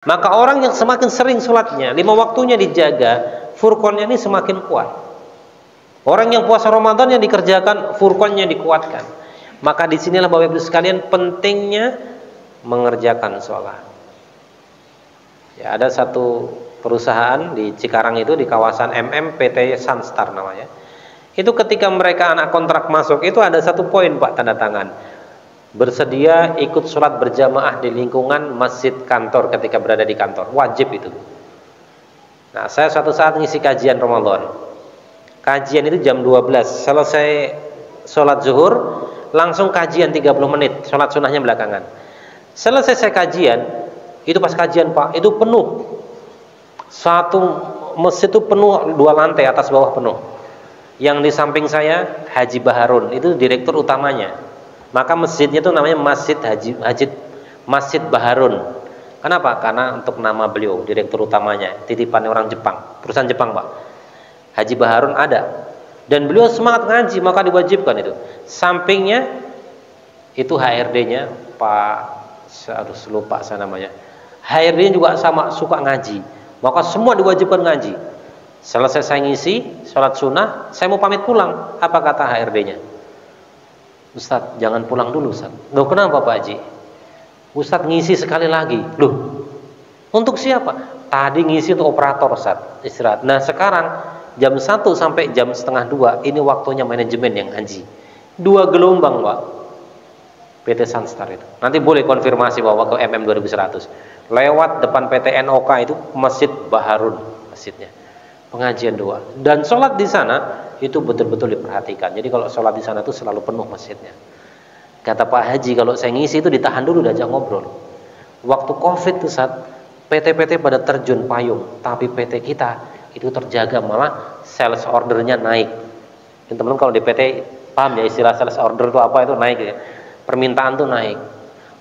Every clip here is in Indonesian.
Maka orang yang semakin sering sholatnya, 5 waktunya dijaga, furqannya ini semakin kuat. Orang yang puasa Ramadan yang dikerjakan, furqannya dikuatkan. Maka disinilah Bapak Ibu sekalian pentingnya mengerjakan sholat. Ya, ada satu perusahaan di Cikarang itu, di kawasan PT Sunstar namanya. Itu ketika mereka anak kontrak masuk, itu ada satu poin Pak, tanda tangan. Bersedia ikut sholat berjamaah di lingkungan masjid kantor ketika berada di kantor. Wajib itu. Nah, saya suatu saat ngisi kajian Ramadan. Kajian itu jam 12. Selesai sholat zuhur, langsung kajian 30 menit. Sholat sunnahnya belakangan. Selesai saya kajian, itu pas kajian Pak, itu penuh. Satu masjid itu penuh, 2 lantai, atas bawah penuh. Yang di samping saya, Haji Baharun, itu direktur utamanya. Maka masjidnya itu namanya Masjid Baharun. Kenapa? Karena untuk nama beliau, direktur utamanya, titipan orang Jepang, perusahaan Jepang Pak. Haji Baharun ada. Dan beliau semangat ngaji, maka diwajibkan itu. Sampingnya itu HRD-nya Pak, harus lupa saya namanya. HRD-nya juga sama, suka ngaji. Maka semua diwajibkan ngaji. Selesai saya ngisi sholat sunnah, saya mau pamit pulang. Apa kata HRD-nya? Ustadz, jangan pulang dulu Ustadz. Loh, kenapa Pak Haji? Ustadz ngisi sekali lagi. Loh, untuk siapa? Tadi ngisi untuk operator Ustadz, istirahat. Nah sekarang jam 1 sampai jam setengah 2, ini waktunya manajemen yang ngaji. 2 gelombang Pak, PT Sunstar itu. Nanti boleh konfirmasi bahwa ke MM 2100. Lewat depan PT NOK itu Masjid Baharun, masjidnya. Pengajian doa. Dan sholat di sana itu betul-betul diperhatikan. Jadi kalau sholat di sana itu selalu penuh masjidnya. Kata Pak Haji, kalau saya ngisi itu ditahan dulu, diajak ngobrol. Waktu COVID itu saat PT-PT pada terjun payung, tapi PT kita itu terjaga, malah sales ordernya naik. Teman-teman kalau di PT paham ya istilah sales order itu apa, itu naik ya. Permintaan tuh naik.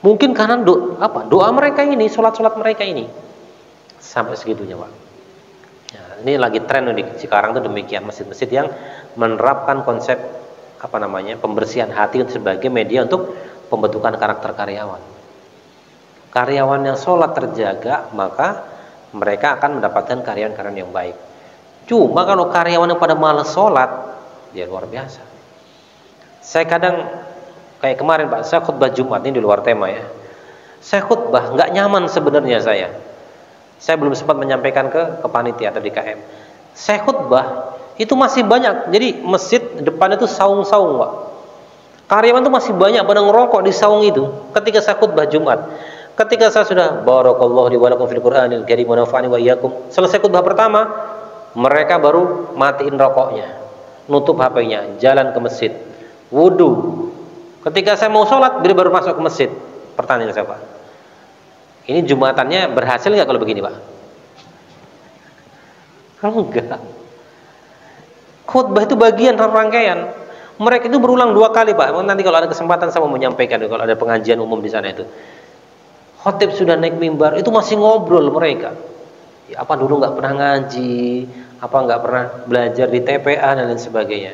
Mungkin karena doa mereka ini, sholat-sholat mereka ini sampai segitunya Pak. Ya, ini lagi tren di Cikarang tuh demikian, masjid-masjid yang menerapkan konsep pembersihan hati sebagai media untuk pembentukan karakter karyawan. Karyawan yang sholat terjaga, maka mereka akan mendapatkan karyawan-karyawan yang baik. Cuma kalau karyawan yang pada malas sholat, dia luar biasa. Saya kadang kayak kemarin Pak, saya khutbah Jumat ini di luar tema ya. Saya khutbah nggak nyaman sebenarnya saya. Saya belum sempat menyampaikan ke panitia atau DKM. Saya khutbah itu masih banyak. Jadi masjid depan itu saung-saung Pak. Karyawan itu masih banyak pada ngerokok di saung itu. Ketika saya khutbah Jumat, ketika saya sudah barakallahu li wa lakum fil Qur'anil karim wa nafa'ani wa iyyakum, selesai khutbah pertama, mereka baru matiin rokoknya, nutup HP-nya, jalan ke masjid, wudu. Ketika saya mau sholat, dia baru masuk ke masjid. Pertanyaan saya Pak, ini Jumatannya berhasil nggak kalau begini Pak? Kalau enggak, khutbah itu bagian rangkaian. Mereka itu berulang 2 kali Pak. Nanti kalau ada kesempatan saya mau menyampaikan, kalau ada pengajian umum di sana itu, khotib sudah naik mimbar, itu masih ngobrol mereka. Ya, apa dulu nggak pernah ngaji, apa nggak pernah belajar di TPA dan lain sebagainya.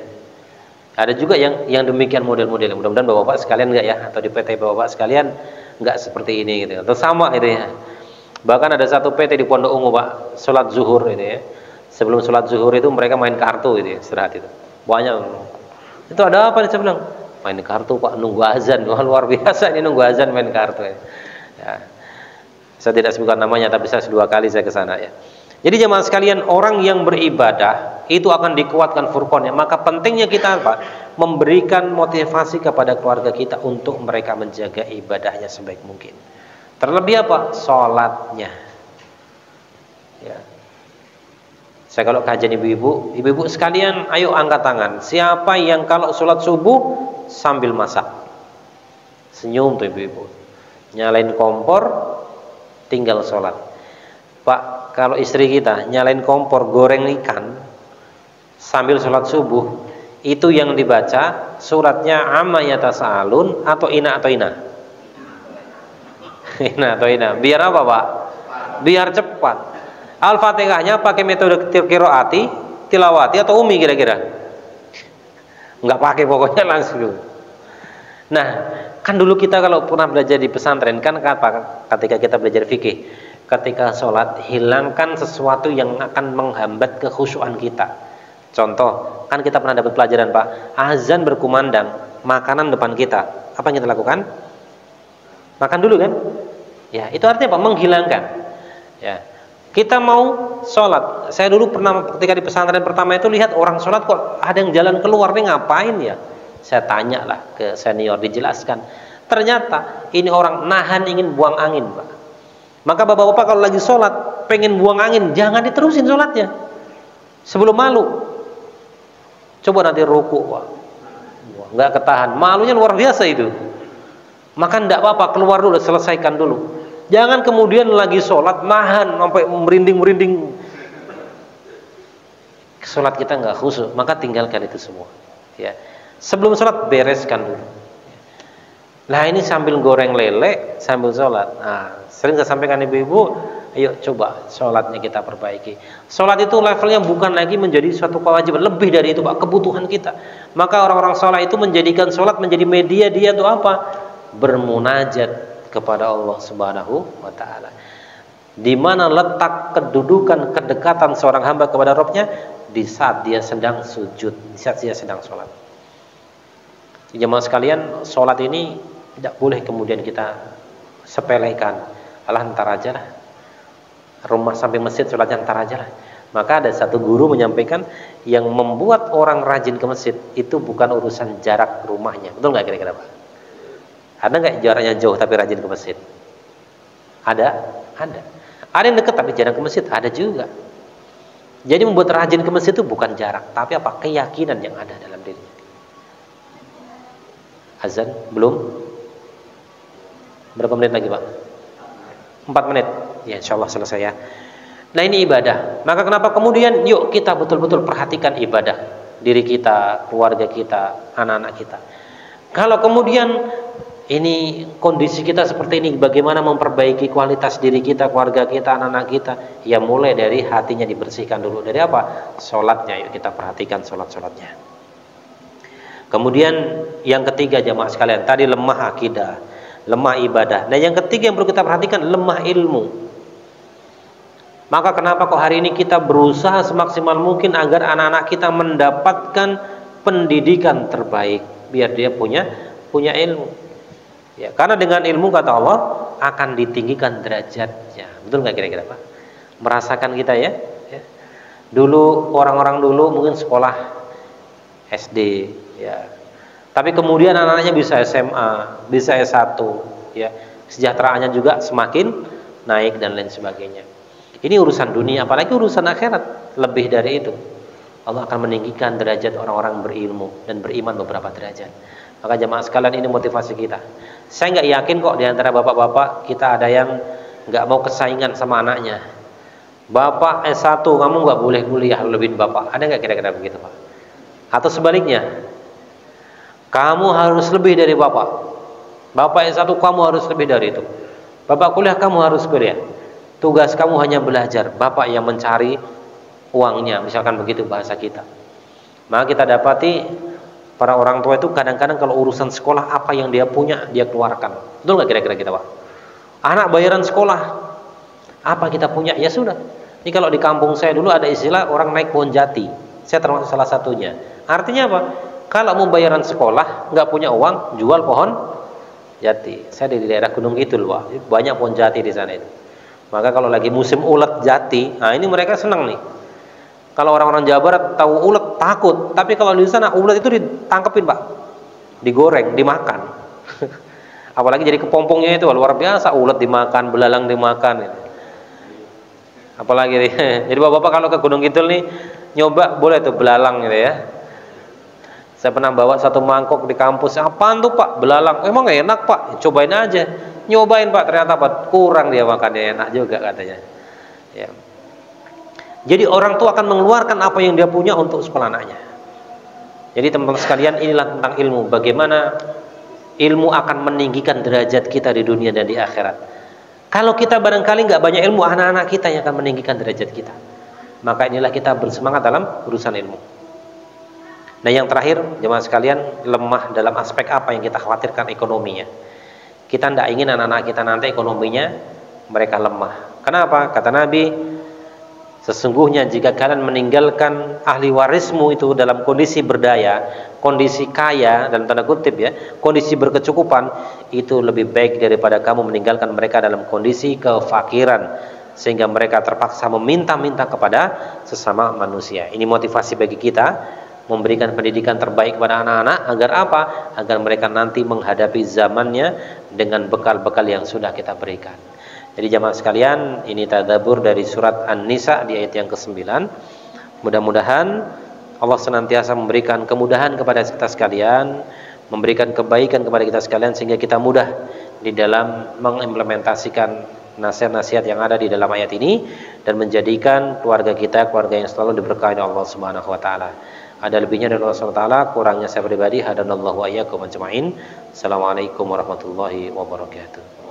Ada juga yang demikian model-model. Mudah-mudahan bapak-bapak sekalian nggak ya, atau di PT bapak-bapak sekalian nggak seperti ini gitu, atau sama gitu ya. Bahkan ada satu PT di Pondok Ungu Pak, sholat zuhur gitu ya. Sebelum sholat zuhur itu mereka main kartu gitu ya, istirahat itu. Banyak. Itu ada apa nih, saya bilang? Main kartu Pak, nunggu azan. Wah, luar biasa ini nunggu azan main kartu ya. Ya. Saya tidak sebutkan namanya, tapi saya 2 kali saya ke sana ya. Jadi jemaah sekalian, orang yang beribadah itu akan dikuatkan furqannya. Maka pentingnya kita apa? Memberikan motivasi kepada keluarga kita untuk mereka menjaga ibadahnya sebaik mungkin. Terlebih apa? Sholatnya. Ya. Saya kalau kajian ibu-ibu sekalian, ayo angkat tangan. Siapa yang kalau sholat subuh sambil masak? Senyum tuh ibu-ibu. Nyalain kompor, tinggal sholat. Pak, kalau istri kita nyalain kompor goreng ikan sambil sholat subuh, itu yang dibaca suratnya amma yatasaalun atau ina atau ina? Ina atau ina. Biar apa Pak? Biar cepat. Al-Fatihahnya pakai metode qiraati, tilawati atau umi kira-kira? Enggak pakai, pokoknya langsung. Nah, kan dulu kita kalau pernah belajar di pesantren kan ketika kita belajar fikih, ketika sholat, hilangkan sesuatu yang akan menghambat kekhusyuan kita. Contoh, kan kita pernah dapat pelajaran Pak, azan berkumandang, makanan depan kita, apa yang kita lakukan? Makan dulu kan? Ya, itu artinya apa? Menghilangkan. Ya, kita mau sholat. Saya dulu pernah ketika di pesantren pertama itu lihat orang sholat kok ada yang jalan keluar, nih ngapain ya? Saya tanya lah ke senior, dijelaskan. Ternyata ini orang nahan ingin buang angin Pak. Maka bapak-bapak kalau lagi sholat pengen buang angin, jangan diterusin sholatnya sebelum malu. Coba nanti ruku, Pak, nggak ketahan, malunya luar biasa itu. Maka tidak apa-apa, keluar dulu, selesaikan dulu. Jangan kemudian lagi sholat nahan sampai merinding-merinding. Sholat kita nggak khusyuk, maka tinggalkan itu semua. Ya, sebelum sholat bereskan dulu. Nah ini sambil goreng lele sambil sholat. Nah, sering saya sampaikan ibu-ibu, ayo coba sholatnya kita perbaiki. Sholat itu levelnya bukan lagi menjadi suatu kewajiban, lebih dari itu Pak, kebutuhan kita. Maka orang-orang sholat itu menjadikan sholat menjadi media dia itu apa? Bermunajat kepada Allah Subhanahu wa Ta'ala. Di mana letak kedudukan kedekatan seorang hamba kepada Rabbnya? Di saat dia sedang sujud, di saat dia sedang sholat. Jemaah sekalian, sholat ini tidak boleh kemudian kita sepelekan. Alah ntar aja lah, rumah sampai masjid sholatnya ntar aja lah. Maka ada satu guru menyampaikan, yang membuat orang rajin ke masjid itu bukan urusan jarak rumahnya. Betul nggak kira-kira Pak? Ada nggak jaraknya jauh tapi rajin ke masjid? Ada. Ada yang dekat tapi jarang ke masjid, ada juga. Jadi membuat rajin ke masjid itu bukan jarak, tapi apa? Keyakinan yang ada dalam dirinya. Azan belum? Berapa menit lagi Pak? 4 menit. Ya insya Allah selesai ya. Nah ini ibadah. Maka kenapa kemudian yuk kita betul-betul perhatikan ibadah diri kita, keluarga kita, anak-anak kita. Kalau kemudian ini kondisi kita seperti ini, bagaimana memperbaiki kualitas diri kita, keluarga kita, anak-anak kita? Ya mulai dari hatinya dibersihkan dulu. Dari apa? Sholatnya, yuk kita perhatikan sholat-sholatnya. Kemudian yang ketiga jamaah sekalian, tadi lemah akidah, lemah ibadah. Nah yang ketiga yang perlu kita perhatikan, lemah ilmu. Maka kenapa kok hari ini kita berusaha semaksimal mungkin agar anak-anak kita mendapatkan pendidikan terbaik, biar dia punya ilmu. Ya, karena dengan ilmu kata Allah akan ditinggikan derajatnya. Betul nggak kira-kira Pak? Merasakan kita ya? Ya. Dulu orang-orang dulu mungkin sekolah SD, ya. Tapi kemudian anak-anaknya bisa SMA, bisa S1, ya. Kesejahteraannya juga semakin naik dan lain sebagainya. Ini urusan dunia, apalagi urusan akhirat. Lebih dari itu, Allah akan meninggikan derajat orang-orang berilmu dan beriman beberapa derajat. Maka jemaah sekalian, ini motivasi kita. Saya nggak yakin kok di antara bapak-bapak kita ada yang nggak mau kesaingan sama anaknya. Bapak S1, kamu nggak boleh kuliah lebihin bapak. Ada nggak kira-kira begitu Pak? Atau sebaliknya, kamu harus lebih dari bapak. Bapak S1, kamu harus lebih dari itu. Bapak kuliah, kamu harus kuliah. Tugas kamu hanya belajar, bapak yang mencari uangnya, misalkan begitu bahasa kita. Maka kita dapati para orang tua itu kadang-kadang kalau urusan sekolah, apa yang dia punya dia keluarkan. Betul nggak kira-kira kita Pak? Anak bayaran sekolah, apa kita punya? Ya sudah. Ini kalau di kampung saya dulu ada istilah orang naik pohon jati. Saya termasuk salah satunya. Artinya apa? Kalau mau bayaran sekolah, nggak punya uang, jual pohon jati. Saya di daerah Gunung Kidul, Pak. Banyak pohon jati di sana itu. Maka kalau lagi musim ulet jati, nah ini mereka senang nih. Kalau orang-orang Jawa Barat tahu ulet takut, tapi kalau di sana ulet itu ditangkepin Pak, digoreng, dimakan. Apalagi jadi kepompongnya itu luar biasa, ulet dimakan, belalang dimakan. Apalagi jadi bapak-bapak kalau ke Gunung Kidul nih nyoba boleh tuh belalang gitu ya. Saya pernah bawa satu mangkok di kampus. Apaan tuh Pak? Belalang. Emang enak Pak? Cobain aja. Nyobain Pak, ternyata Pak kurang dia makannya, enak juga katanya. Ya. Jadi orang tua akan mengeluarkan apa yang dia punya untuk sekolah anaknya. Jadi teman-teman sekalian, inilah tentang ilmu. Bagaimana ilmu akan meninggikan derajat kita di dunia dan di akhirat. Kalau kita barangkali nggak banyak ilmu, anak-anak kita yang akan meninggikan derajat kita. Maka inilah kita bersemangat dalam urusan ilmu. Nah yang terakhir, jemaah sekalian, lemah dalam aspek apa yang kita khawatirkan? Ekonominya. Kita tidak ingin anak-anak kita nanti ekonominya mereka lemah. Kenapa? Kata Nabi, sesungguhnya jika kalian meninggalkan ahli warismu itu dalam kondisi berdaya, kondisi kaya dalam tanda kutip ya, kondisi berkecukupan, itu lebih baik daripada kamu meninggalkan mereka dalam kondisi kefakiran sehingga mereka terpaksa meminta-minta kepada sesama manusia. Ini motivasi bagi kita memberikan pendidikan terbaik kepada anak-anak agar apa? Agar mereka nanti menghadapi zamannya dengan bekal-bekal yang sudah kita berikan. Jadi jamaah sekalian, ini tadabbur dari surat An-Nisa di ayat yang ke-9. Mudah-mudahan Allah senantiasa memberikan kemudahan kepada kita sekalian, memberikan kebaikan kepada kita sekalian sehingga kita mudah di dalam mengimplementasikan nasihat-nasihat yang ada di dalam ayat ini dan menjadikan keluarga kita keluarga yang selalu diberkahi oleh Allah Subhanahu wa taala. Ada lebihnya dari Allah Subhanahu wa taala, kurangnya saya pribadi, hadanallahu wa iyyakum ajmain. Assalamualaikum warahmatullahi wabarakatuh.